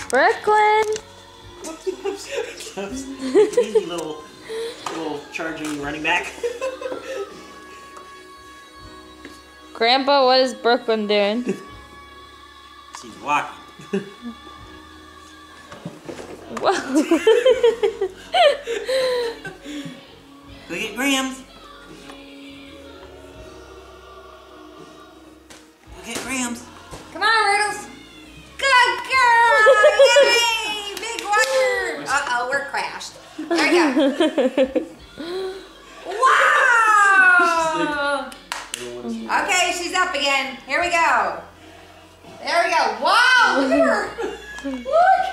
Brooklyn! Easy little charging running back. Grandpa, what is Brooklyn doing? She's walking. Whoa. Go get Grams. Go get Grams. Come on, Riddles. Good girl. Yay! Big wonder. Uh-oh, we're crashed. There you go. Wow! Okay, she's up again. Here we go. There we go. Wow, look at her. Look.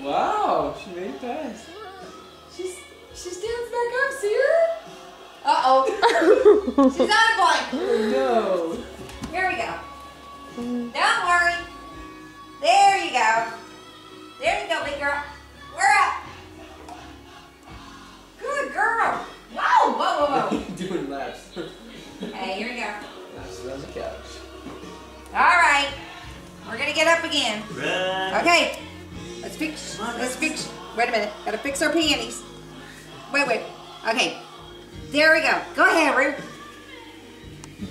Wow, she made it past. She stands back up, see her? Uh-oh. She's on a point. No. Here we go. Don't worry. There you go. There you go, big girl. We're up. Good girl. Whoa, whoa, whoa, whoa. Doing laps. Hey, here we go. Laps around the couch. All right. We're going to get up again. Run. Okay. Let's fix. Wait a minute. Gotta fix our panties. Wait. Okay. There we go. Go ahead, Ruth.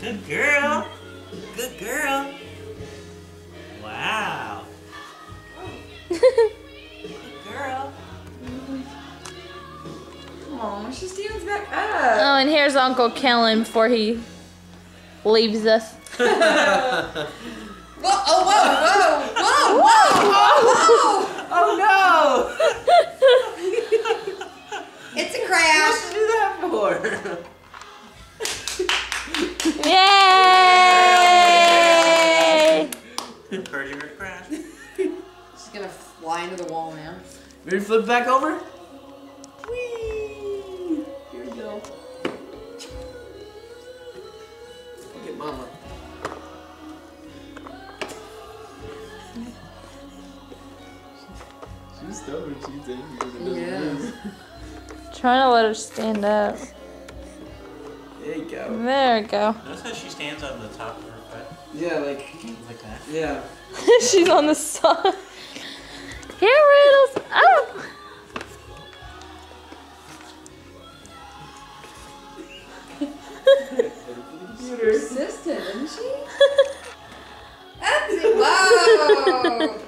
Good girl. Good girl. Wow. Good girl. Oh, she stands back up. Oh, and here's Uncle Kellen before he leaves us. Whoa! Oh, whoa! Whoa! Whoa! Whoa! Oh no! It's a crash. What did you do that for? Yay! Encouraging her to crash. She's gonna fly into the wall now. Ready to flip back over? Whee! Here we go. Look at Mama. She's stubborn. She's angry. Yeah. Trying to let her stand up. There you go. There we go. Notice how she stands on the top of her foot. Yeah, like that. yeah. She's on the side. Here, Riddles. Oh! Computer. Persistent, isn't she? That's it. Whoa!